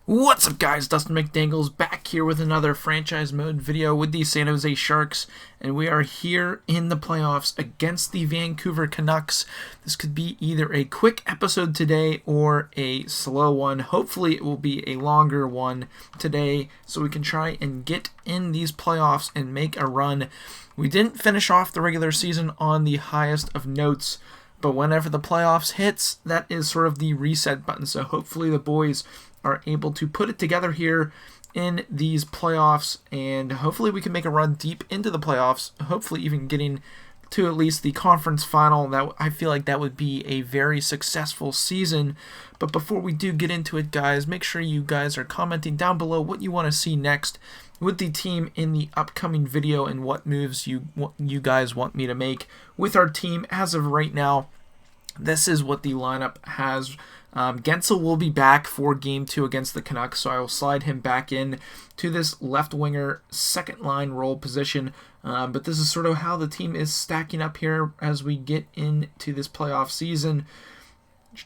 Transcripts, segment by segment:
What's up, guys? Dustin McDangles back here with another franchise mode video with the San Jose Sharks, and we are here in the playoffs against the Vancouver Canucks. This could be either a quick episode today or a slow one. Hopefully it will be a longer one today so we can try and get in these playoffs and make a run. We didn't finish off the regular season on the highest of notes, but whenever the playoffs hits, that is sort of the reset button. So hopefully the boys are able to put it together here in these playoffs, and hopefully we can make a run deep into the playoffs, hopefully even getting to at least the conference final. That I feel like that would be a very successful season. But before we do get into it, guys, make sure you guys are commenting down below what you want to see next with the team in the upcoming video and what moves you guys want me to make with our team. As of right now, this is what the lineup has. Guentzel will be back for Game 2 against the Canucks, so I will slide him back in to this left winger second line role position. But this is sort of how the team is stacking up here as we get into this playoff season.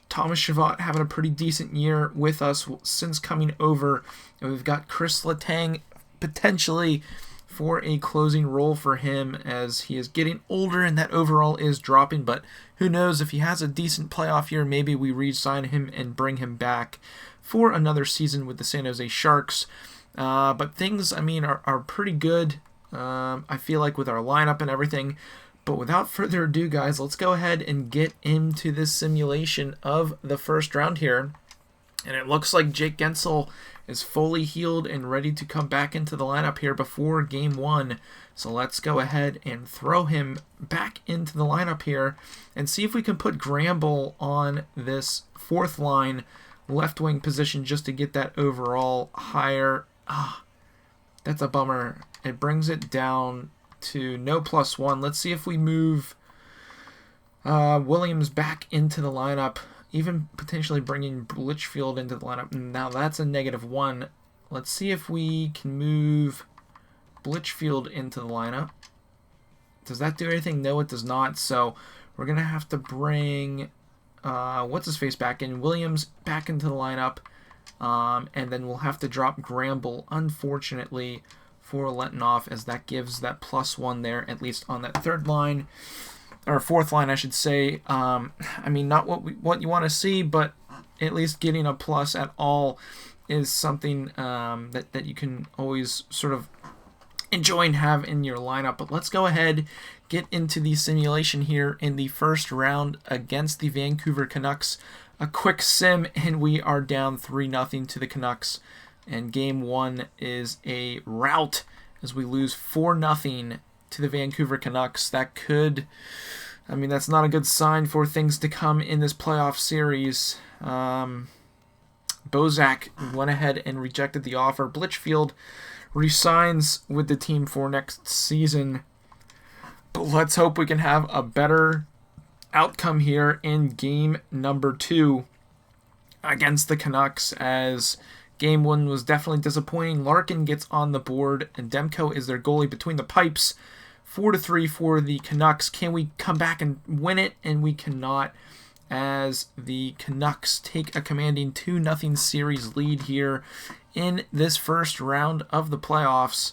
Thomas Chabot having a pretty decent year with us since coming over, and we've got Chris Letang potentially for a closing role for him as he is getting older and that overall is dropping. But who knows, if he has a decent playoff year, maybe we re-sign him and bring him back for another season with the San Jose Sharks. But things, are pretty good, I feel like, with our lineup and everything. But without further ado, guys, let's go ahead and get into this simulation of the first round here. And it looks like Jake Guentzel is fully healed and ready to come back into the lineup here before Game 1. So let's go ahead and throw him back into the lineup here and see if we can put Gramble on this fourth line left wing position just to get that overall higher. That's a bummer. It brings it down to no +1. Let's see if we move Williams back into the lineup. Even potentially bringing Blitchfield into the lineup. Now that's a -1. Let's see if we can move Blitchfield into the lineup. Does that do anything? No, it does not. So we're going to have to bring what's-his-face back in. Williams back into the lineup. And then we'll have to drop Gramble, unfortunately, for Letanoff, as that gives that +1 there, at least on that third line. Or fourth line, I should say. Not what you want to see, but at least getting a plus at all is something that you can always sort of enjoy and have in your lineup. But let's go ahead, get into the simulation here in the first round against the Vancouver Canucks. A quick sim, and we are down 3-0 to the Canucks. And Game 1 is a rout as we lose 4-0 to the Vancouver Canucks. That could, that's not a good sign for things to come in this playoff series. Bozak went ahead and rejected the offer. Blitchfield resigns with the team for next season. But let's hope we can have a better outcome here in game number 2 against the Canucks, as Game 1 was definitely disappointing. Larkin gets on the board, and Demko is their goalie between the pipes. 4-3 for the Canucks. Can we come back and win it? And we cannot, as the Canucks take a commanding 2-0 series lead here in this first round of the playoffs.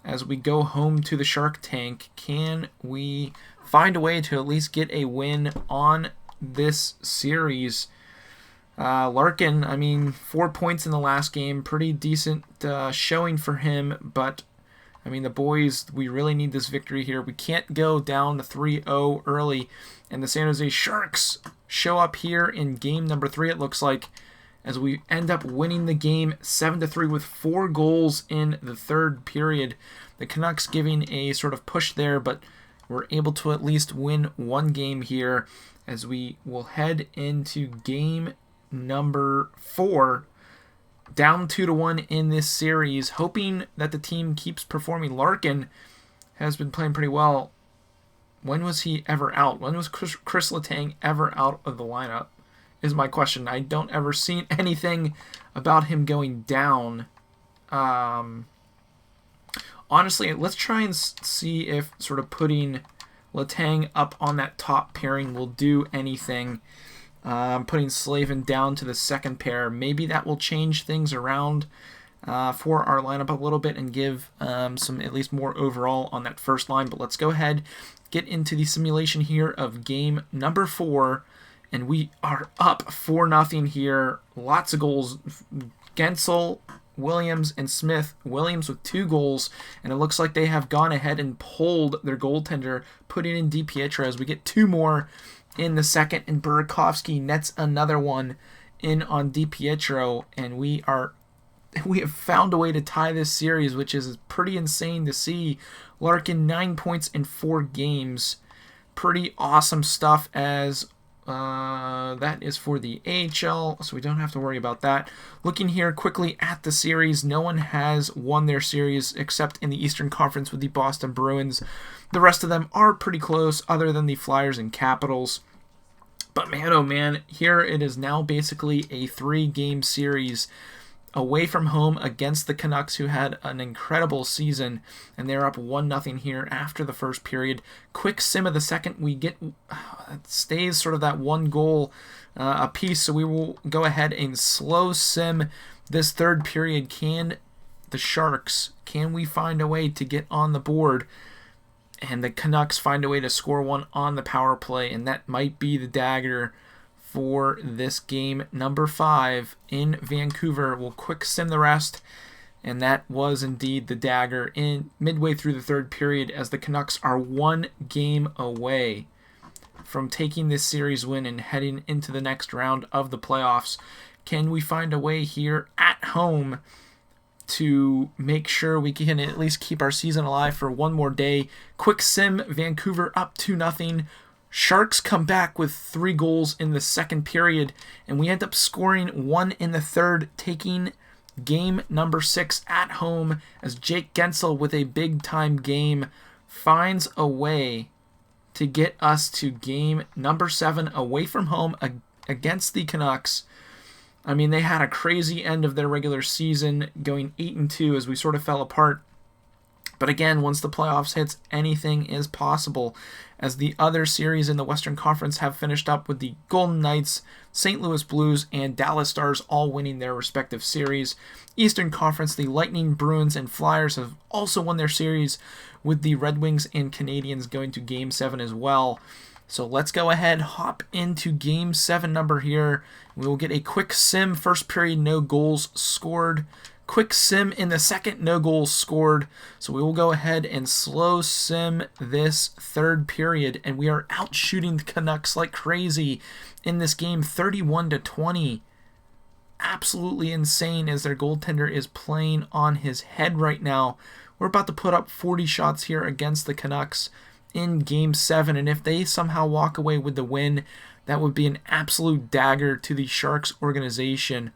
As we go home to the Shark Tank, can we find a way to at least get a win on this series? Larkin, 4 points in the last game. Pretty decent showing for him, but the boys, we really need this victory here. We can't go down to 3-0 early. And the San Jose Sharks show up here in game number 3, it looks like, as we end up winning the game 7-3 with 4 goals in the third period. The Canucks giving a sort of push there, but we're able to at least win one game here as we will head into game number 4. Down 2-1 in this series, hoping that the team keeps performing. Larkin has been playing pretty well. When was he ever out? When was Chris Letang ever out of the lineup is my question. I don't ever see anything about him going down. Honestly, let's try and see if sort of putting Letang up on that top pairing will do anything. Putting Slavin down to the second pair. Maybe that will change things around for our lineup a little bit and give some at least more overall on that first line. But let's go ahead, get into the simulation here of game number 4. And we are up 4-0 here. Lots of goals. Gensel, Williams, and Smith. Williams with 2 goals. And it looks like they have gone ahead and pulled their goaltender, putting in DiPietro as we get 2 more in the second. And Burakovsky nets another one in on DiPietro. And we have found a way to tie this series, which is pretty insane to see. Larkin, 9 points in 4 games. Pretty awesome stuff, as that is for the AHL, so we don't have to worry about that. Looking here quickly at the series, no one has won their series except in the Eastern Conference with the Boston Bruins. The rest of them are pretty close, other than the Flyers and Capitals. But man, oh man, here it is now basically a 3-game series away from home against the Canucks, who had an incredible season, and they're up 1-0 here after the first period. Quick sim of the second, we get it stays sort of that 1 goal apiece, so we will go ahead and slow sim this third period. Can the Sharks, can we find a way to get on the board, and the Canucks find a way to score one on the power play, and that might be the dagger for this game number 5 in Vancouver. We'll quick sim the rest, and that was indeed the dagger in midway through the third period, as the Canucks are 1 game away from taking this series win and heading into the next round of the playoffs. Can we find a way here at home to make sure we can at least keep our season alive for one more day? Quick sim, Vancouver up 2-0. Sharks come back with 3 goals in the second period, and we end up scoring 1 in the third, taking game number 6 at home, as Jake Gensel, with a big-time game, finds a way to get us to game number 7 away from home against the Canucks. I mean, they had a crazy end of their regular season, going 8-2 as we sort of fell apart. But again, once the playoffs hits, anything is possible, as the other series in the Western Conference have finished up with the Golden Knights, St. Louis Blues, and Dallas Stars all winning their respective series. Eastern Conference, the Lightning, Bruins, and Flyers have also won their series, with the Red Wings and Canadiens going to Game 7 as well. So let's go ahead, hop into Game 7 number here. We will get a quick sim, first period, no goals scored. Quick sim in the second, no goals scored. So we will go ahead and slow sim this third period, and we are out shooting the Canucks like crazy in this game, 31-20. Absolutely insane, as their goaltender is playing on his head right now. We're about to put up 40 shots here against the Canucks in Game 7, and if they somehow walk away with the win, that would be an absolute dagger to the Sharks organization,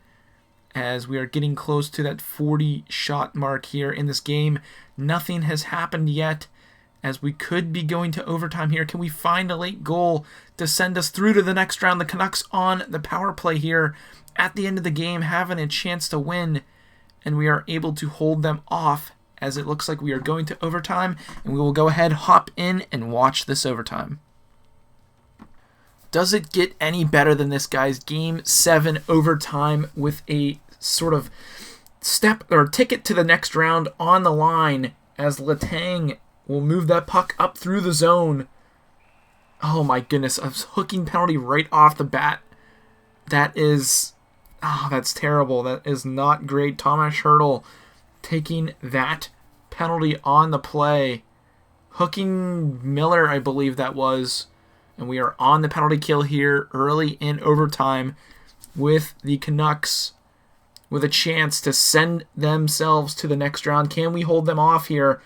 as we are getting close to that 40-shot mark here in this game. Nothing has happened yet, as we could be going to overtime here. Can we find a late goal to send us through to the next round? The Canucks on the power play here at the end of the game, having a chance to win, and we are able to hold them off, as it looks like we are going to overtime, and we will go ahead, hop in, and watch this overtime. Does it get any better than this, guys? Game 7 overtime with a sort of step or ticket to the next round on the line, as Letang will move that puck up through the zone. Oh my goodness, a hooking penalty right off the bat. That is, that's terrible. That is not great. Thomas Hertl taking that penalty on the play. Hooking Miller, I believe that was. And we are on the penalty kill here early in overtime, with the Canucks with a chance to send themselves to the next round. Can we hold them off here?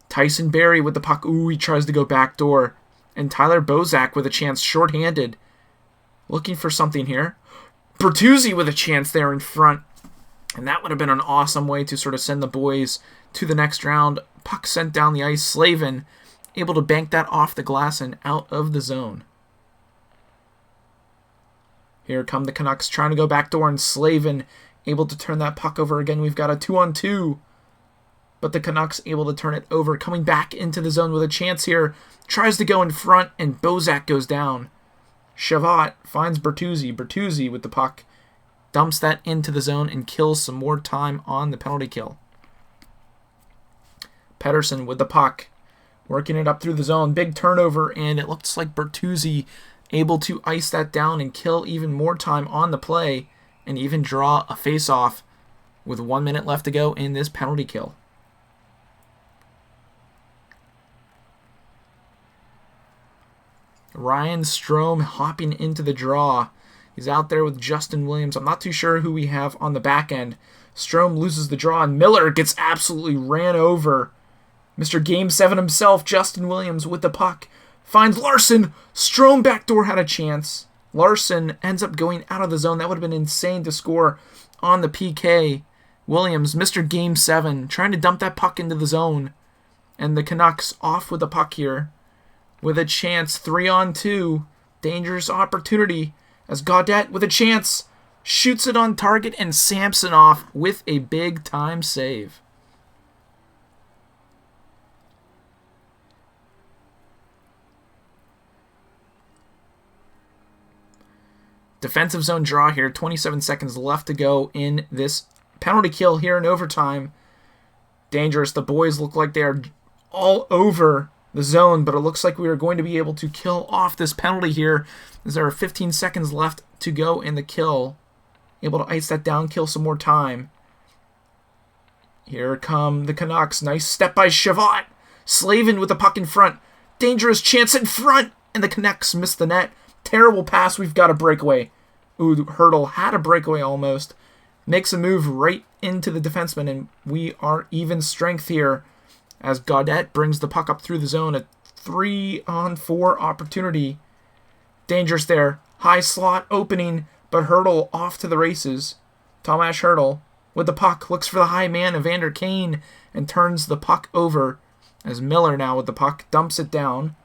Tyson Barrie with the puck. Ooh, he tries to go backdoor. And Tyler Bozak with a chance, shorthanded. Looking for something here. Bertuzzi with a chance there in front. And that would have been an awesome way to sort of send the boys to the next round. Puck sent down the ice. Slavin able to bank that off the glass and out of the zone. Here come the Canucks trying to go backdoor, and Slavin able to turn that puck over again. We've got a 2-on-2. But the Canucks able to turn it over. Coming back into the zone with a chance here. Tries to go in front, and Bozak goes down. Shavot finds Bertuzzi. Bertuzzi with the puck. Dumps that into the zone and kills some more time on the penalty kill. Pettersson with the puck. Working it up through the zone. Big turnover, and it looks like Bertuzzi able to ice that down and kill even more time on the play and even draw a face-off with 1 minute left to go in this penalty kill. Ryan Strome hopping into the draw. He's out there with Justin Williams. I'm not too sure who we have on the back end. Strome loses the draw, and Miller gets absolutely ran over. Mr. Game 7 himself, Justin Williams, with the puck. Finds Larson. Strome backdoor had a chance. Larson ends up going out of the zone. That would have been insane to score on the PK. Williams, Mr. Game 7, trying to dump that puck into the zone. And the Canucks off with the puck here. With a chance, 3-on-2. Dangerous opportunity as Gaudette with a chance. Shoots it on target, and Samsonov with a big-time save. Defensive zone draw here. 27 seconds left to go in this penalty kill here in overtime. Dangerous. The boys look like they are all over the zone, but it looks like we are going to be able to kill off this penalty here as there are 15 seconds left to go in the kill. Able to ice that down, kill some more time. Here come the Canucks. Nice step by Shavot. Slavin with the puck in front. Dangerous chance in front, and the Canucks miss the net. Terrible pass. We've got a breakaway. Ooh, Hurdle had a breakaway almost. Makes a move right into the defenseman, and we are even strength here as Gaudette brings the puck up through the zone. A 3-on-4 opportunity. Dangerous there. High slot opening, but Hurdle off to the races. Tomas Hurdle with the puck. Looks for the high man, Evander Kane, and turns the puck over as Miller now with the puck dumps it down.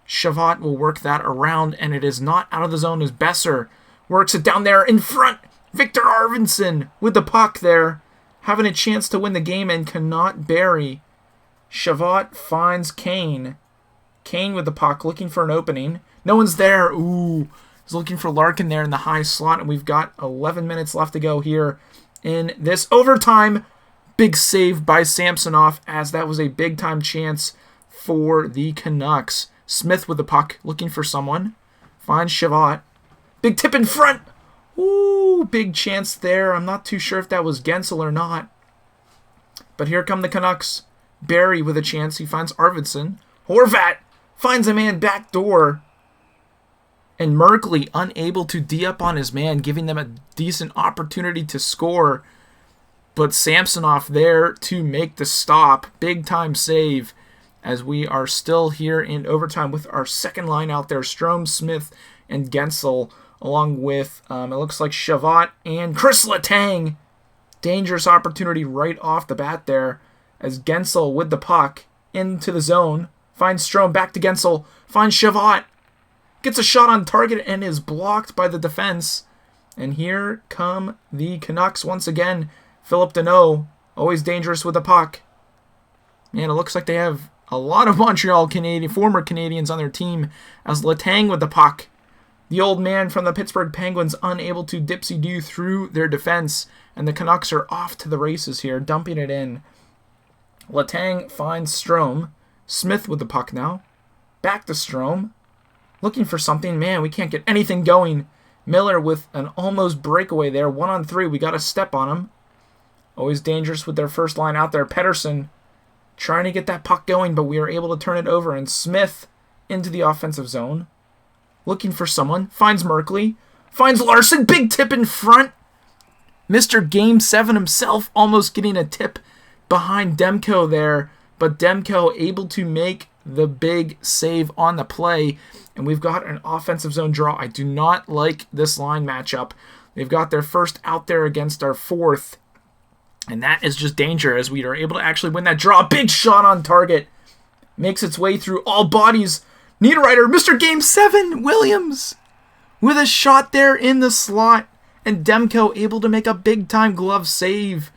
Shavot will work that around, and it is not out of the zone as Besser works it down there in front. Victor Arvidsson with the puck there, having a chance to win the game and cannot bury. Shavot finds Kane. Kane with the puck, looking for an opening. No one's there. Ooh, he's looking for Larkin there in the high slot, and we've got 11 minutes left to go here in this overtime. Big save by Samsonov, as that was a big-time chance for the Canucks. Smith with the puck, looking for someone. Finds Shavot. Big tip in front. Ooh, big chance there. I'm not too sure if that was Gensel or not. But here come the Canucks. Barry with a chance. He finds Arvidsson. Horvat finds a man backdoor. And Merkley unable to D up on his man, giving them a decent opportunity to score. But Samsonov there to make the stop. Big time save as we are still here in overtime with our second line out there. Strome, Smith, and Gensel, along with, it looks like Shavot and Chris Letang. Dangerous opportunity right off the bat there as Gensel with the puck into the zone. Finds Strome, back to Gensel. Finds Shavot. Gets a shot on target and is blocked by the defense. And here come the Canucks once again. Philip Deneau, always dangerous with the puck. Man, it looks like they have a lot of former Canadians on their team as Letang with the puck. The old man from the Pittsburgh Penguins unable to dipsy-do through their defense, and the Canucks are off to the races here, dumping it in. Letang finds Strome. Smith with the puck now. Back to Strome. Looking for something. Man, we can't get anything going. Miller with an almost breakaway there. 1-on-3. We got a step on him. Always dangerous with their first line out there. Pettersson trying to get that puck going, but we are able to turn it over. And Smith into the offensive zone. Looking for someone. Finds Merkley. Finds Larson. Big tip in front. Mr. Game 7 himself almost getting a tip behind Demko there. But Demko able to make the big save on the play. And we've got an offensive zone draw. I do not like this line matchup. They've got their first out there against our fourth. And that is just danger as we are able to actually win that draw. Big shot on target. Makes its way through all bodies. Niederreiter, Mr. Game 7, Williams with a shot there in the slot. And Demko able to make a big-time glove save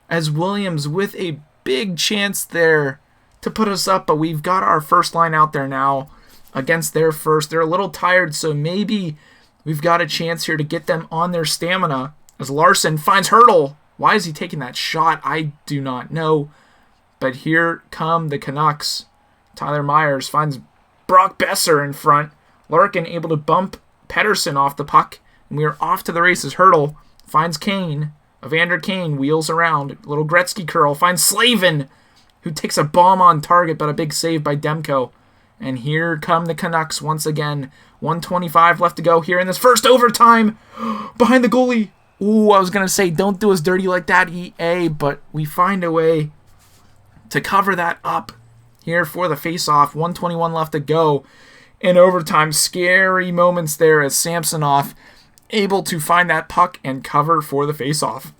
as Williams with a big chance there to put us up. But we've got our first line out there now. against their first. They're a little tired, so maybe we've got a chance here to get them on their stamina. As Larson finds Hurdle. Why is he taking that shot? I do not know. But here come the Canucks. Tyler Myers finds Brock Besser in front. Larkin able to bump Pettersson off the puck. And we are off to the races. Hurdle finds Kane. Evander Kane wheels around. Little Gretzky curl. Finds Slavin, who takes a bomb on target, but a big save by Demko. And here come the Canucks once again. 1:25 left to go here in this first overtime. Behind the goalie. Ooh, I was going to say, don't do us dirty like that, EA, but we find a way to cover that up here for the face-off. 1:21 left to go in overtime. Scary moments there as Samsonov able to find that puck and cover for the face-off.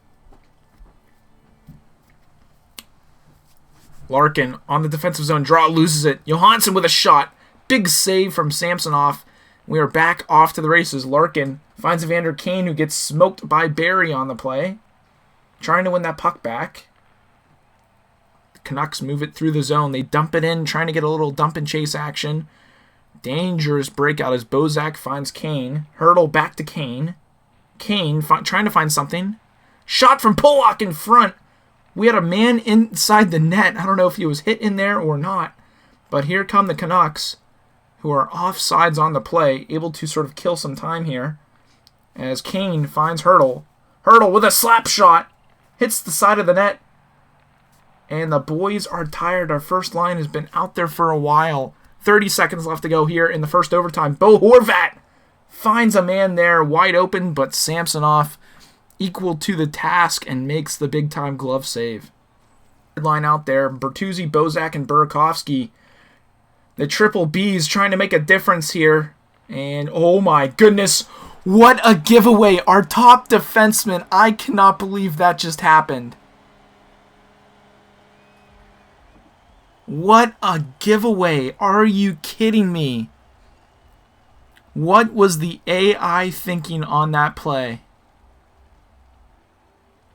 Larkin on the defensive zone draw, loses it. Johansson with a shot. Big save from Samsonov. We are back off to the races. Larkin finds Evander Kane, who gets smoked by Barry on the play. Trying to win that puck back. The Canucks move it through the zone. They dump it in, trying to get a little dump and chase action. Dangerous breakout as Bozak finds Kane. Hurdle back to Kane. Kane trying to find something. Shot from Pollock in front. We had a man inside the net. I don't know if he was hit in there or not. But here come the Canucks, who are offsides on the play, able to sort of kill some time here. As Kane finds Hurdle. Hurdle with a slap shot. Hits the side of the net. And the boys are tired. Our first line has been out there for a while. 30 seconds left to go here in the first overtime. Bo Horvat finds a man there wide open, but Samsonov equal to the task and makes the big-time glove save. Line out there, Bertuzzi, Bozak, and Burakovsky. The triple Bs trying to make a difference here. And oh my goodness, what a giveaway. Our top defenseman, I cannot believe that just happened. What a giveaway. Are you kidding me? What was the AI thinking on that play?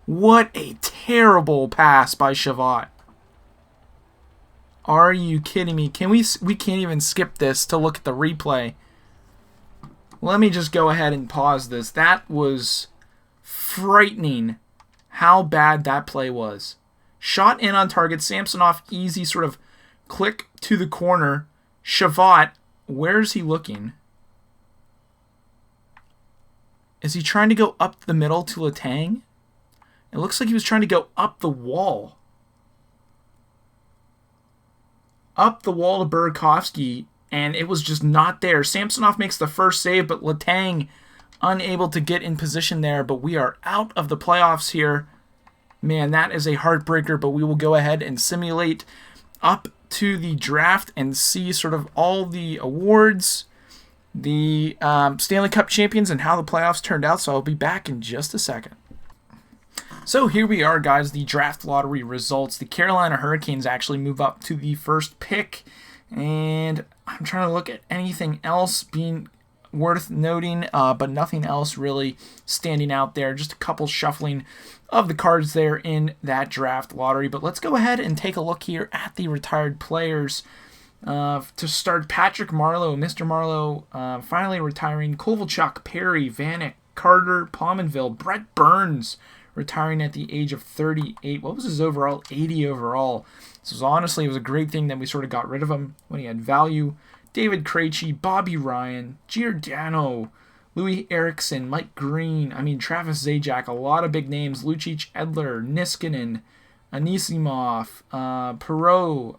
What a terrible pass by Shavat. Are you kidding me? We can't even skip this to look at the replay. Let me just go ahead and pause this. That was frightening how bad that play was. Shot in on target. Samsonov easy sort of click to the corner. Shavat, where's he looking? Is he trying to go up the middle to Letang? It looks like he was trying to go up the wall. Up the wall to Burakovsky, and it was just not there. Samsonov makes the first save, but Letang unable to get in position there. But we are out of the playoffs here. Man, that is a heartbreaker, but we will go ahead and simulate up to the draft and see sort of all the awards, the Stanley Cup champions, and how the playoffs turned out. So I'll be back in just a second. So here we are, guys, the draft lottery results. The Carolina Hurricanes actually move up to the first pick, and I'm trying to look at anything else being worth noting, but nothing else really standing out there. Just a couple shuffling of the cards there in that draft lottery. But let's go ahead and take a look here at the retired players. To start, Patrick Marleau, Mr. Marleau, finally retiring. Kovalchuk, Perry, Vanek, Carter, Pominville, Brett Burns, retiring at the age of 38. What was his overall? 80 overall. This was honestly, it was a great thing that we sort of got rid of him when he had value. David Krejci, Bobby Ryan, Giordano, Louis Eriksson, Mike Green, Travis Zajac, a lot of big names. Lucic, Edler, Niskanen, Anisimov, Perot,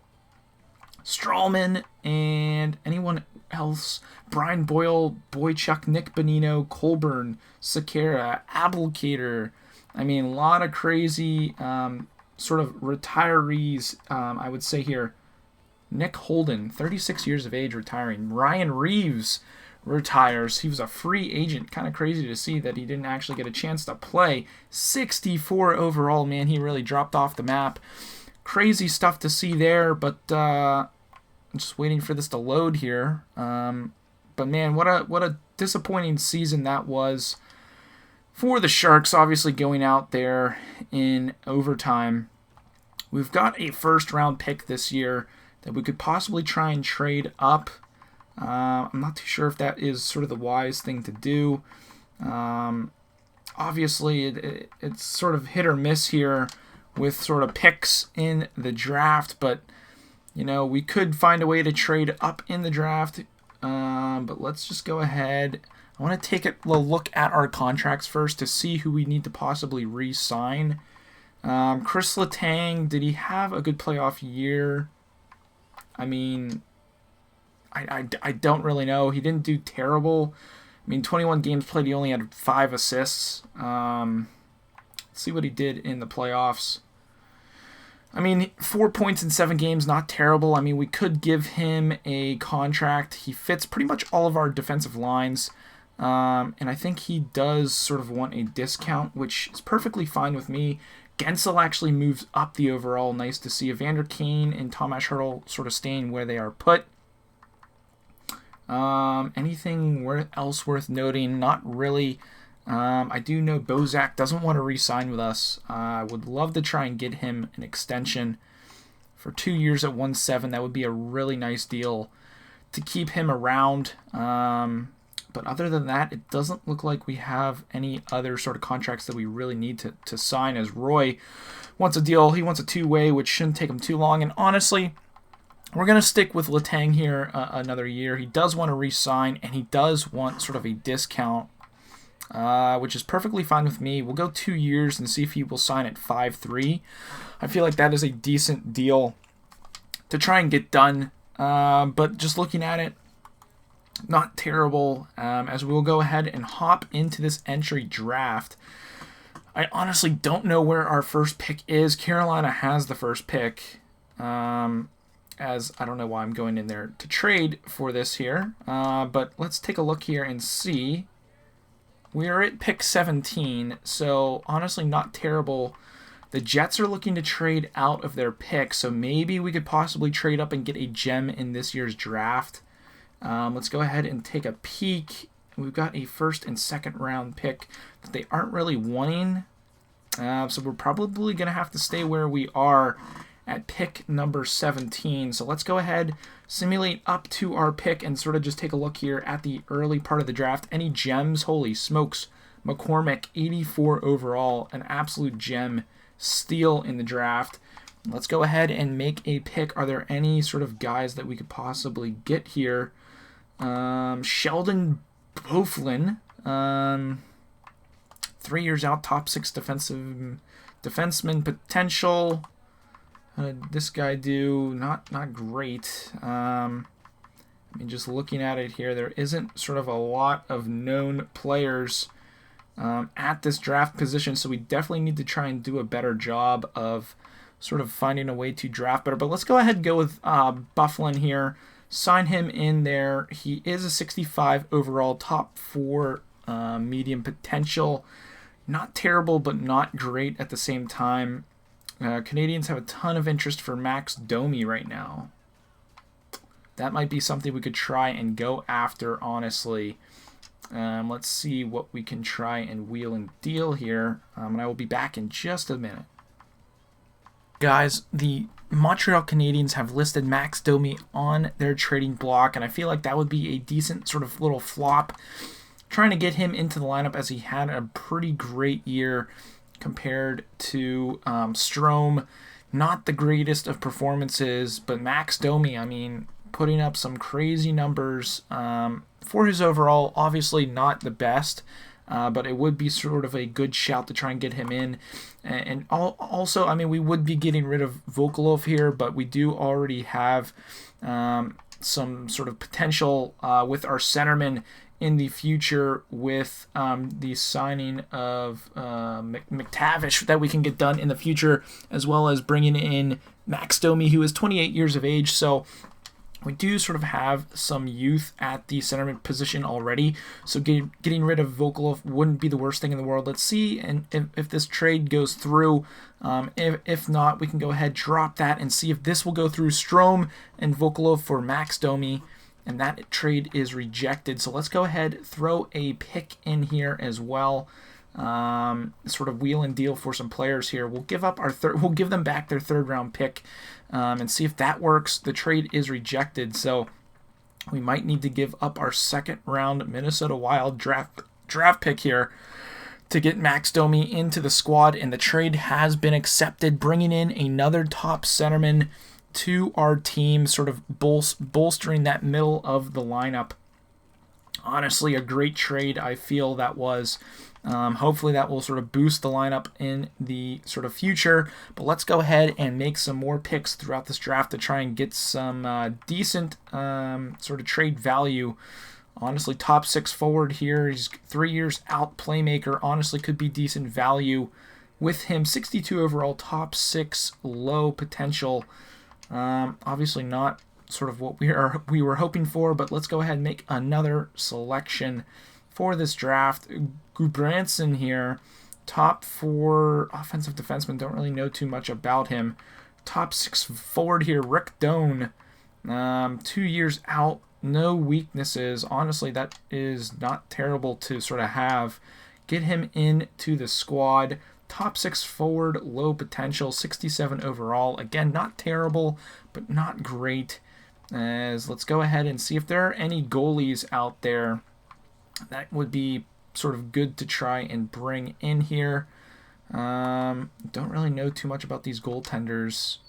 Strawman, and anyone else. Brian Boyle, Boychuk, Nick Bonino, Colburn, Sekera, Abelkader. A lot of crazy sort of retirees, I would say here. Nick Holden, 36 years of age, retiring. Ryan Reeves retires. He was a free agent. Kind of crazy to see that he didn't actually get a chance to play. 64 overall, man. He really dropped off the map. Crazy stuff to see there, but I'm just waiting for this to load here. But man, what a disappointing season that was for the Sharks, obviously going out there in overtime. We've got a first-round pick this year that we could possibly try and trade up I'm not too sure if that is sort of the wise thing to do. Obviously, it's sort of hit or miss here with sort of picks in the draft, but we could find a way to trade up in the draft. But let's just go ahead. I want to take a look at our contracts first to see who we need to possibly re-sign. Chris Letang, did he have a good playoff year? I mean, I don't really know. He didn't do terrible. 21 games played, he only had 5 assists. Let's see what he did in the playoffs. 4 points in 7 games, not terrible. We could give him a contract. He fits pretty much all of our defensive lines. And I think he does sort of want a discount, which is perfectly fine with me. Gensel actually moves up the overall. Nice to see. Evander Kane and Tomas Hertl sort of staying where they are put. Anything else worth noting? Not really. I do know Bozak doesn't want to re-sign with us. I would love to try and get him an extension for 2 years at 1.7. That would be a really nice deal to keep him around. But other than that, it doesn't look like we have any other sort of contracts that we really need to sign, as Roy wants a deal. He wants a two-way, which shouldn't take him too long. And honestly, we're going to stick with Letang here another year. He does want to re-sign, and he does want sort of a discount, which is perfectly fine with me. We'll go 2 years and see if he will sign at 5.3. I feel like that is a decent deal to try and get done. But just looking at it, not terrible, as we will go ahead and hop into this entry draft. I honestly don't know where our first pick is. Carolina has the first pick, as I don't know why I'm going in there to trade for this here. But let's take a look here and see. We are at pick 17, so honestly not terrible. The Jets are looking to trade out of their pick, so maybe we could possibly trade up and get a gem in this year's draft. Let's go ahead and take a peek. We've got a first and second round pick that they aren't really wanting. So we're probably going to have to stay where we are at pick number 17. So let's go ahead, simulate up to our pick, and sort of just take a look here at the early part of the draft. Any gems? Holy smokes. McCormick, 84 overall, an absolute gem, steal in the draft. Let's go ahead and make a pick. Are there any sort of guys that we could possibly get here? Sheldon Boflin, 3 years out, top 6 defenseman potential. This guy do not great. Just looking at it here, there isn't sort of a lot of known players at this draft position, so we definitely need to try and do a better job of sort of finding a way to draft better. But let's go ahead and go with Boflin here. Sign him in there. He is a 65 overall, top 4 medium potential. Not terrible, but not great at the same time. Canadians have a ton of interest for Max Domi right now. That might be something we could try and go after, honestly. Let's see what we can try and wheel and deal here. And I will be back in just a minute. Guys, the Montreal Canadiens have listed Max Domi on their trading block, and I feel like that would be a decent sort of little flop, trying to get him into the lineup, as he had a pretty great year compared to Strome. Not the greatest of performances, but Max Domi, putting up some crazy numbers for his overall. Obviously not the best, but it would be sort of a good shout to try and get him in. And also, we would be getting rid of Vokolov here, but we do already have some sort of potential with our centerman in the future with the signing of McTavish that we can get done in the future, as well as bringing in Max Domi, who is 28 years of age. So we do sort of have some youth at the centerman position already, so getting rid of Vokolov wouldn't be the worst thing in the world. Let's see and if this trade goes through. If not, we can go ahead, drop that, and see if this will go through. Strome and Vokolov for Max Domi, and that trade is rejected. So let's go ahead, throw a pick in here as well. Sort of wheel and deal for some players here. We'll give up we'll give them back their 3rd round pick, and see if that works. The trade is rejected, so We might need to give up our second-round Minnesota Wild draft pick here to get Max Domi into the squad, and the trade has been accepted, bringing in another top centerman to our team, sort of bolstering that middle of the lineup. Honestly, a great trade, I feel that was. Hopefully that will sort of boost the lineup in the sort of future. But let's go ahead and make some more picks throughout this draft to try and get some decent sort of trade value. Honestly, top 6 forward here. He's 3 years out, playmaker. Honestly, could be decent value with him. 62 overall, top 6, low potential. Obviously not sort of what we were hoping for, but let's go ahead and make another selection for this draft. Gudbranson here, top 4 offensive defenseman. Don't really know too much about him. Top 6 forward here, Rick Doan. 2 years out, no weaknesses. Honestly, that is not terrible to sort of have. Get him into the squad. Top 6 forward, low potential, 67 overall. Again, not terrible, but not great. Let's go ahead and see if there are any goalies out there that would be sort of good to try and bring in here. Don't really know too much about these goaltenders.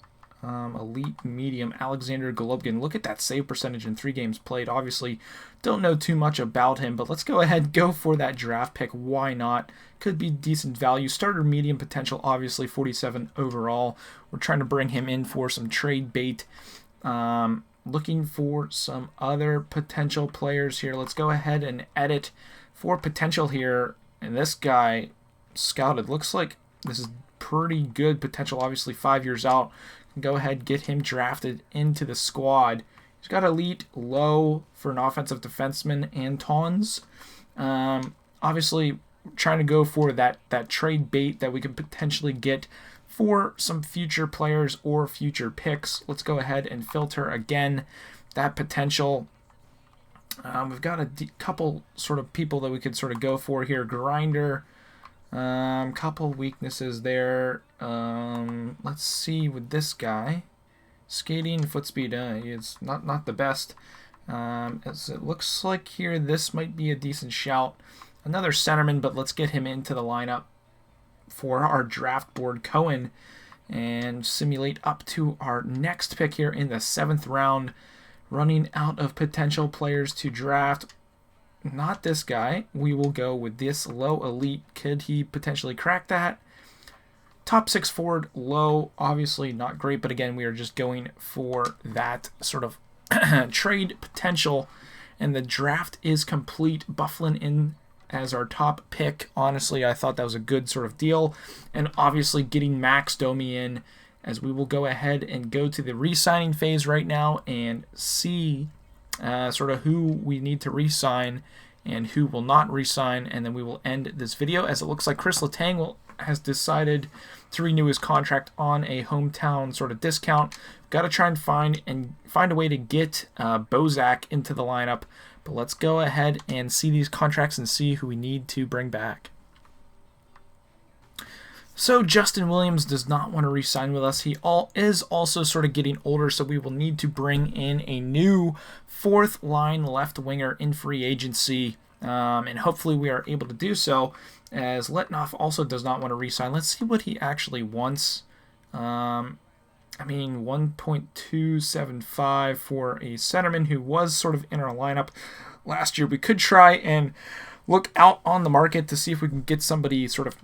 Elite medium, Alexander Golubkin. Look at that save percentage in 3 games played. Obviously, don't know too much about him, but let's go ahead, go for that draft pick. Why not? Could be decent value. Starter medium potential, obviously, 47 overall. We're trying to bring him in for some trade bait. Looking for some other potential players here. Let's go ahead and edit for potential here. And this guy scouted. Looks like this is pretty good potential. Obviously, 5 years out. Go ahead, get him drafted into the squad. He's got elite, low for an offensive defenseman, Antons. Obviously, trying to go for that trade bait that we could potentially get for some future players or future picks. Let's go ahead and filter again that potential. We've got a couple sort of people that we could sort of go for here. Grinder. Couple weaknesses there. Let's see with this guy. Skating, foot speed, it's not the best. As it looks like here, this might be a decent shout. Another centerman, but let's get him into the lineup for our draft board, Cohen, and simulate up to our next pick here in the 7th round. Running out of potential players to draft. Not this guy. We will go with this low elite. Could he potentially crack that? Top 6 forward, low. Obviously not great, but again, we are just going for that sort of trade potential. And the draft is complete. Bufflin in as our top pick. Honestly, I thought that was a good sort of deal. And obviously getting Max Domi in, as we will go ahead and go to the re-signing phase right now and see sort of who we need to re-sign and who will not re-sign, and then we will end this video, as it looks like Chris Letang has decided to renew his contract on a hometown sort of discount. Got to try and find a way to get Bozak into the lineup, but let's go ahead and see these contracts and see who we need to bring back. So Justin Williams does not want to re-sign with us. He is also sort of getting older, so we will need to bring in a new 4th line left winger in free agency, and hopefully we are able to do so, as Letnoff also does not want to re-sign. Let's see what he actually wants. I mean, 1.275 for a centerman who was sort of in our lineup last year. We could try and look out on the market to see if we can get somebody sort of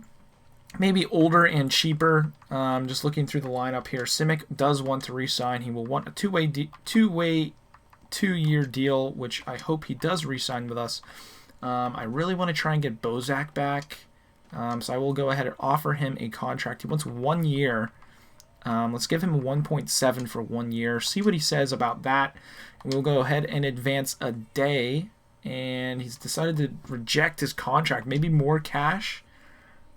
maybe older and cheaper. Just looking through the lineup here, Simic does want to re-sign. He will want a two-year deal, which I hope he does re-sign with us. I really want to try and get Bozak back, so I will go ahead and offer him a contract. He wants 1 year. Let's give him 1.7 for 1 year. See what he says about that. We'll go ahead and advance a day, and he's decided to reject his contract. Maybe more cash.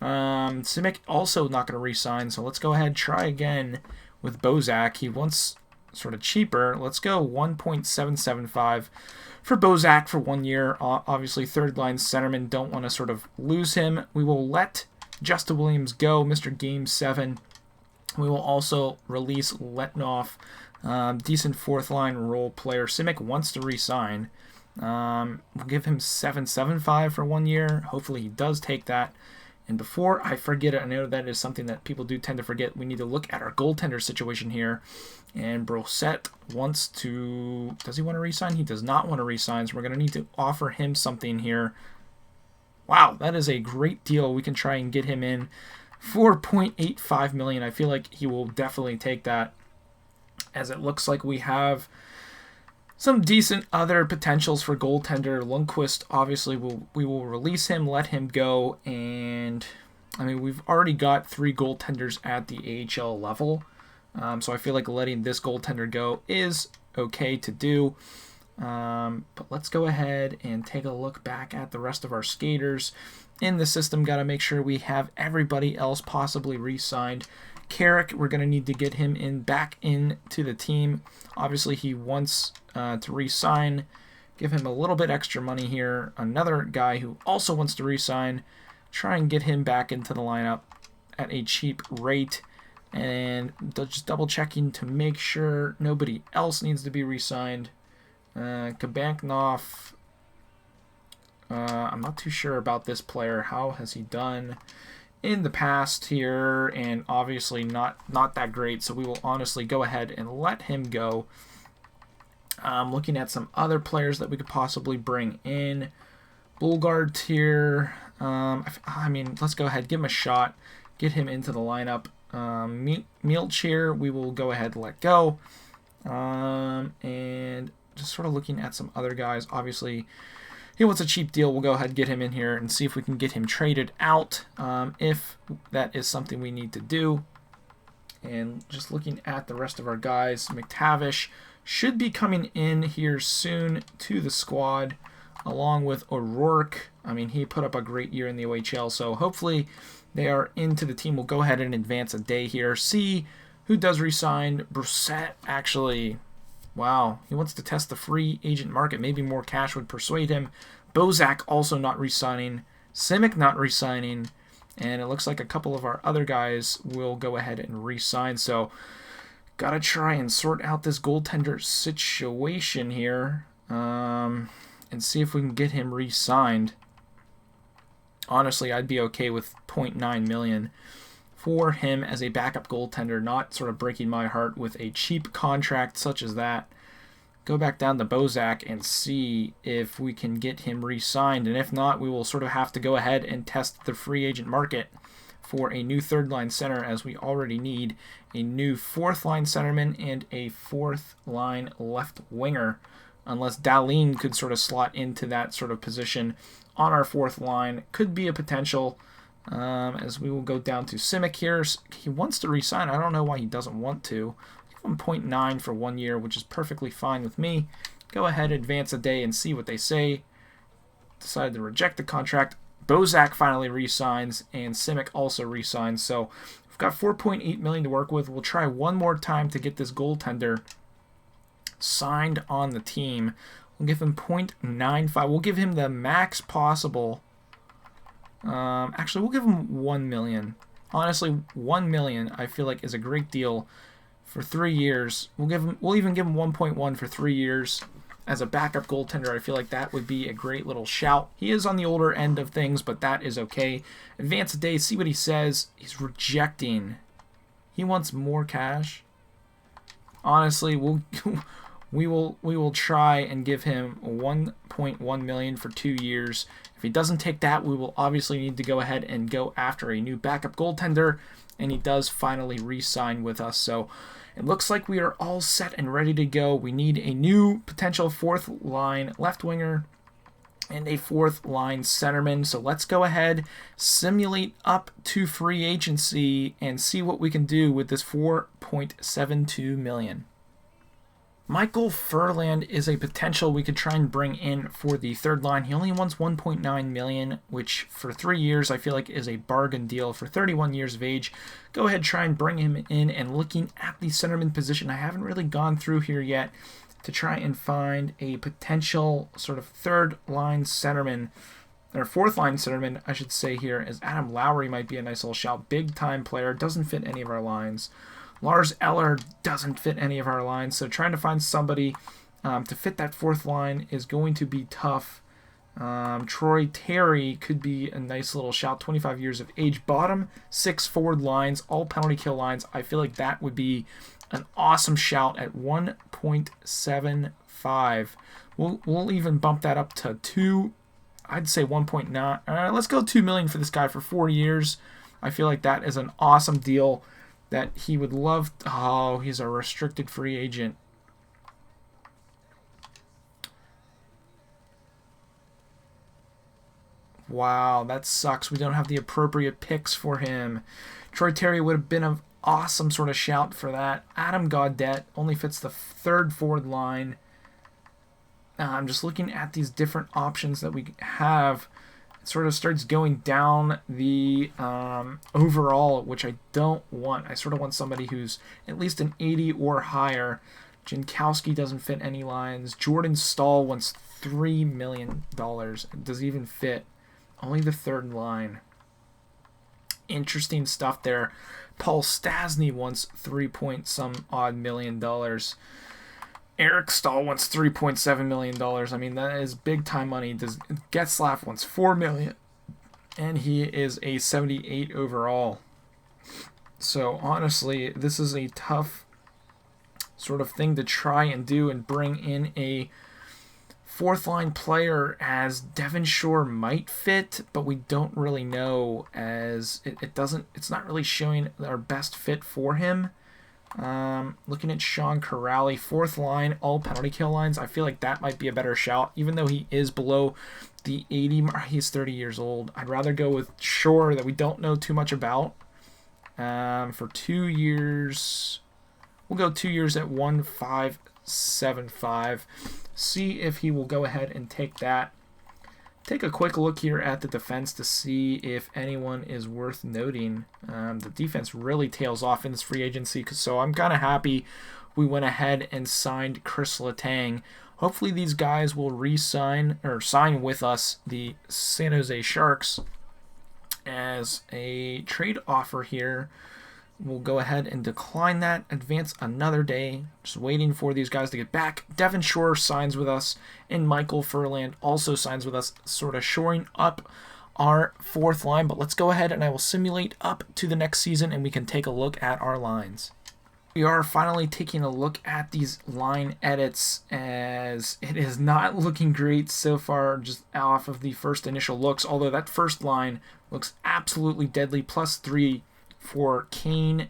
Simic also not going to re-sign, so let's go ahead and try again with Bozak. He wants sort of cheaper. Let's go 1.775 for Bozak for 1 year. Obviously, 3rd line centerman, don't want to sort of lose him. We will let Justin Williams go, Mr. Game 7. We will also release Letnoff, decent fourth line role player. Simic wants to re-sign. We'll give him 7.75 for 1 year. Hopefully he does take that. And before I forget it, I know that is something that people do tend to forget. We need to look at our goaltender situation here. And Brosset wants to... Does he want to re-sign? He does not want to re-sign, so we're going to need to offer him something here. Wow, that is a great deal. We can try and get him in for $0.85 million. I feel like he will definitely take that, as it looks like we have some decent other potentials for goaltender. Lundqvist, obviously, we will release him, let him go, and I mean, we've already got 3 goaltenders at the AHL level, so I feel like letting this goaltender go is okay to do. But let's go ahead and take a look back at the rest of our skaters in the system. Got to make sure we have everybody else possibly re-signed. Carrick, we're going to need to get him back into the team. Obviously, he wants to re-sign. Give him a little bit extra money here. Another guy who also wants to re-sign. Try and get him back into the lineup at a cheap rate. And just double checking to make sure nobody else needs to be re-signed. Kabanknoff, I'm not too sure about this player. How has he done in the past here? And obviously not that great, so we will honestly go ahead and let him go. Looking at some other players that we could possibly bring in. Bulgard here. I mean, let's go ahead, give him a shot, get him into the lineup. Milch here, we will go ahead and let go. And just sort of looking at some other guys. Obviously, he wants a cheap deal. We'll go ahead and get him in here and see if we can get him traded out, if that is something we need to do. And just looking at the rest of our guys, McTavish should be coming in here soon to the squad, along with O'Rourke. I mean, he put up a great year in the OHL, so hopefully they are into the team. We'll go ahead and advance a day here. See who does resign. Brosset, actually... Wow, he wants to test the free agent market. Maybe more cash would persuade him. Bozak also not re-signing. Simic not re-signing. And it looks like a couple of our other guys will go ahead and re-sign. So, gotta try and sort out this goaltender situation here. And see if we can get him re-signed. Honestly, I'd be okay with $0.9 million for him as a backup goaltender, not sort of breaking my heart with a cheap contract such as that. Go back down to Bozak and see if we can get him re-signed, and if not, we will sort of have to go ahead and test the free agent market for a new third-line center, as we already need a new fourth-line centerman and a fourth-line left winger, unless Dahlin could sort of slot into that sort of position on our fourth line. Could be a potential. As we will go down to Simic here. He wants to re-sign. I don't know why he doesn't want to. Give him 0.9 for 1 year, which is perfectly fine with me. Go ahead, advance a day, and see what they say. Decided to reject the contract. Bozak finally re-signs, and Simic also re-signs. So we've got $4.8 million to work with. We'll try one more time to get this goaltender signed on the team. We'll give him 0.95. We'll give him the max possible. Actually, we'll give him $1 million. Honestly, $1 million I feel like is a great deal for 3 years. We'll even give him 1.1 for 3 years as a backup goaltender. I feel like that would be a great little shout. He is on the older end of things, but that is okay. Advance a day, see what he says. He's rejecting. He wants more cash. Honestly, we will try and give him 1.1 million for 2 years. If he doesn't take that, we will obviously need to go ahead and go after a new backup goaltender, and he does finally re-sign with us. So it looks like we are all set and ready to go. We need a new potential fourth line left winger and a fourth line centerman. So let's go ahead, simulate up to free agency, and see what we can do with this $4.72 million. Michael Furland is a potential we could try and bring in for the third line. He only wants $1.9 million, which for 3 years I feel like is a bargain deal for 31 years of age. Go ahead, try and bring him in. And looking at the centerman position, I haven't really gone through here yet to try and find a potential sort of third line centerman. Our fourth line centerman, I should say here, is Adam Lowry. Might be a nice little shout. Big time player. Doesn't fit any of our lines. Lars Eller doesn't fit any of our lines. So trying to find somebody to fit that fourth line is going to be tough. Troy Terry could be a nice little shout. 25 years of age. Bottom 6 forward lines. All penalty kill lines. I feel like that would be an awesome shout at 1.75. We'll even bump that up to 2. I'd say 1.9. Let's go $2 million for this guy for 4 years. I feel like that is an awesome deal that he would love. Oh, he's a restricted free agent. Wow, that sucks. We don't have the appropriate picks for him. Troy Terry would have been an awesome sort of shout for that. Adam Gaudette only fits the third forward line. I'm just looking at these different options that we have. It sort of starts going down the overall, which I don't want. I sort of want somebody who's at least an 80 or higher. Jankowski doesn't fit any lines. Jordan Stahl wants $3 million. Does he even fit? Only the third line. Interesting stuff there. Paul Stastny wants $3 million. Eric Stahl wants $3.7 million. I mean, that is big time money. Getzlaff wants $4 million, and he is a 78 overall. So honestly, this is a tough sort of thing to try and do and bring in a fourth line player, as Devon Shore might fit, but we don't really know, as it's not really showing our best fit for him. Looking at Sean Corrali, fourth line, all penalty kill lines. I feel like that might be a better shout, even though he is below the 80 mark. He's 30 years old. I'd rather go with Shore, that we don't know too much about. For 2 years, we'll go 2 years at 1.575. See if he will go ahead and take that. Take a quick look here at the defense to see if anyone is worth noting. The defense really tails off in this free agency, so I'm kind of happy we went ahead and signed Chris Letang. Hopefully these guys will sign with us, the San Jose Sharks, as a trade offer here. We'll go ahead and decline that, advance another day, just waiting for these guys to get back. Devon Shore signs with us, and Michael Furland also signs with us, sort of shoring up our fourth line. But let's go ahead and I will simulate up to the next season, and we can take a look at our lines. We are finally taking a look at these line edits, as it is not looking great so far just off of the first initial looks, although that first line looks absolutely deadly. +3 for Kane,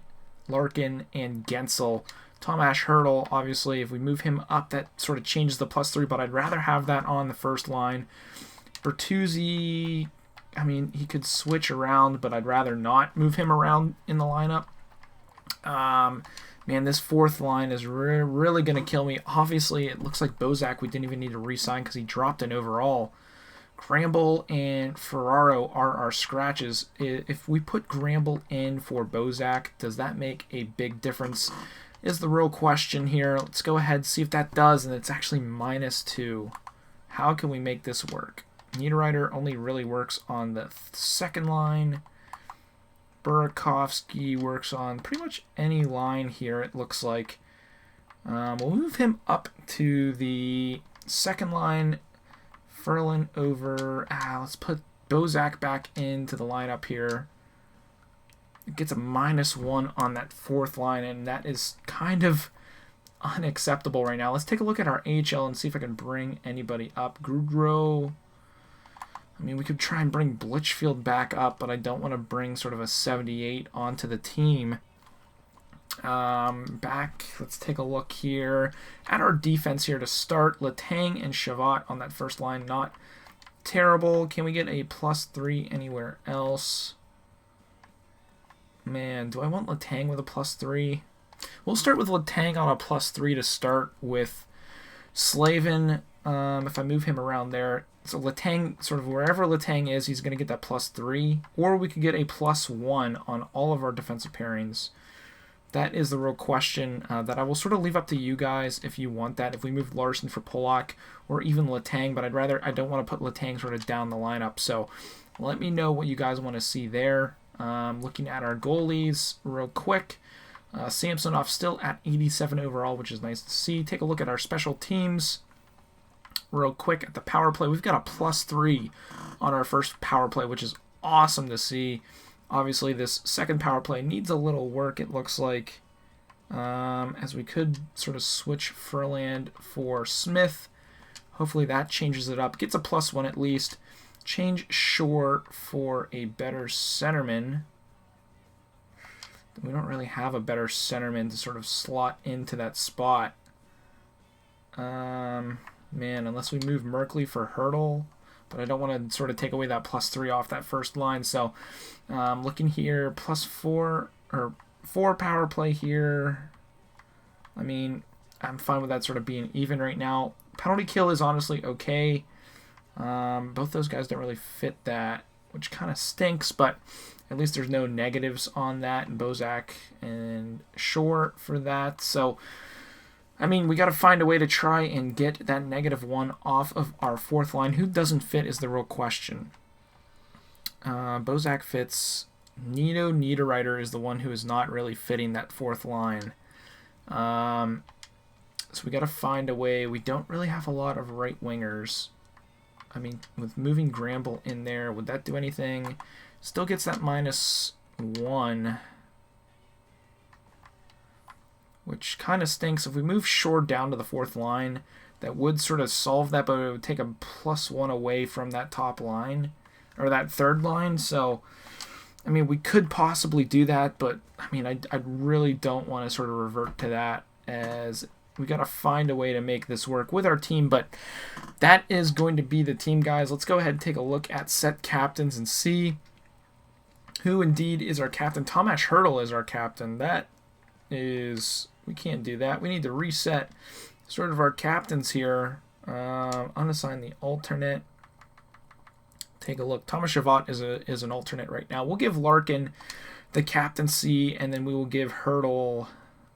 Larkin, and Gensel. Tomas Hertl, obviously, if we move him up, that sort of changes the +3, but I'd rather have that on the first line. Bertuzzi, I mean, he could switch around, but I'd rather not move him around in the lineup. Man, this fourth line is really going to kill me. Obviously, it looks like Bozak we didn't even need to re-sign because he dropped an overall. Gramble and Ferraro are our scratches. If we put Gramble in for Bozak, does that make a big difference? Is the real question here. Let's go ahead and see if that does, and it's actually -2. How can we make this work? Niederreiter only really works on the second line. Burakovsky works on pretty much any line here, it looks like. We'll move him up to the second line. Ferland over. Let's put Bozak back into the lineup here. It gets a -1 on that fourth line, and that is kind of unacceptable right now. Let's take a look at our AHL and see if I can bring anybody up. Grudro. I mean, we could try and bring Blitchfield back up, but I don't want to bring sort of a 78 onto the team. Let's take a look here at our defense here to start. Letang and Shavat on that first line, not terrible. Can we get a +3 anywhere else? Man, do I want Letang with a +3? We'll start with Letang on a +3 to start with. Slavin, if I move him around there. So Letang, sort of wherever Letang is, he's going to get that +3. Or we could get a +1 on all of our defensive pairings. that is the real question that I will sort of leave up to you guys if you want that. If we move Larson for Pollock or even Letang, but I don't want to put Letang sort of down the lineup. So let me know what you guys want to see there. Looking at our goalies real quick. Samsonov still at 87 overall, which is nice to see. Take a look at our special teams real quick at the power play. We've got a +3 on our first power play, which is awesome to see. Obviously, this second power play needs a little work, it looks like, as we could sort of switch Furland for Smith. Hopefully that changes it up. Gets a +1 at least. Change Shore for a better centerman. We don't really have a better centerman to sort of slot into that spot. Man, unless we move Merkley for Hurdle. But I don't want to sort of take away that +3 off that first line. So looking here, +4 or 4 power play here. I mean, I'm fine with that sort of being even right now. Penalty kill is honestly okay. Both those guys don't really fit that, which kind of stinks, but at least there's no negatives on that, and Bozak and Shore for that. So, I mean, we got to find a way to try and get that -1 off of our fourth line. Who doesn't fit is the real question. Bozak fits. Niederreiter is the one who is not really fitting that fourth line. So we got to find a way. We don't really have a lot of right wingers. I mean, with moving Gramble in there, would that do anything? Still gets that -1. Which kind of stinks. If we move Shore down to the fourth line, that would sort of solve that, but it would take a +1 away from that top line, or that third line. So, I mean, we could possibly do that, but, I mean, I really don't want to sort of revert to that, as we got to find a way to make this work with our team. But that is going to be the team, guys. Let's go ahead and take a look at set captains and see who indeed is our captain. Tomas Hurdle is our captain. That is... We can't do that. We need to reset sort of our captains here. Unassign the alternate. Take a look. Thomas Chabot is an alternate right now. We'll give Larkin the captaincy, and then we will give Hurdle...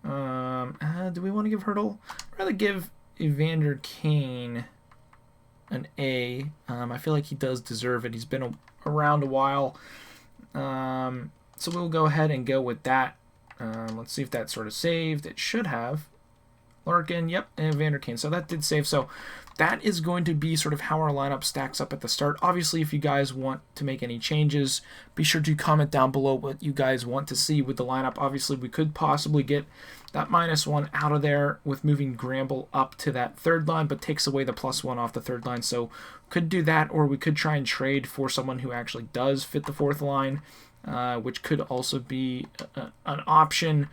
do we want to give Hurdle? I'd rather give Evander Kane an A. I feel like he does deserve it. He's been around a while. So we'll go ahead and go with that. Let's see if that sort of saved. It should have. Larkin, yep, and Evander Kane. So that did save. So that is going to be sort of how our lineup stacks up at the start. Obviously, if you guys want to make any changes, be sure to comment down below what you guys want to see with the lineup. Obviously, we could possibly get that -1 out of there with moving Gramble up to that third line, but takes away the +1 off the third line. So could do that, or we could try and trade for someone who actually does fit the fourth line, which could also be an option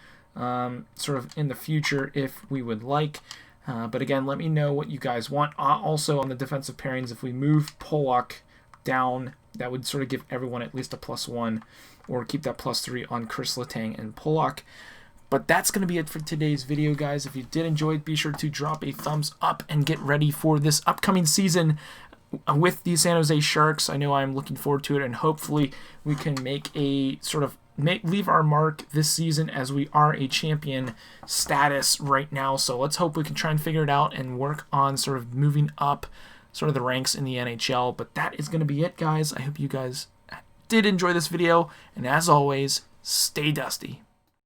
sort of in the future if we would like. But again, let me know what you guys want. Also on the defensive pairings, if we move Pollock down, that would sort of give everyone at least a +1, or keep that +3 on Chris Letang and Pollock. But that's going to be it for today's video, guys. If you did enjoy it, be sure to drop a thumbs up and get ready for this upcoming season with the San Jose Sharks. I know I'm looking forward to it, and hopefully we can make a sort of leave our mark this season, as we are a champion status right now. So let's hope we can try and figure it out and work on sort of moving up sort of the ranks in the NHL. But that is going to be it, guys. I hope you guys did enjoy this video, and as always, stay dusty.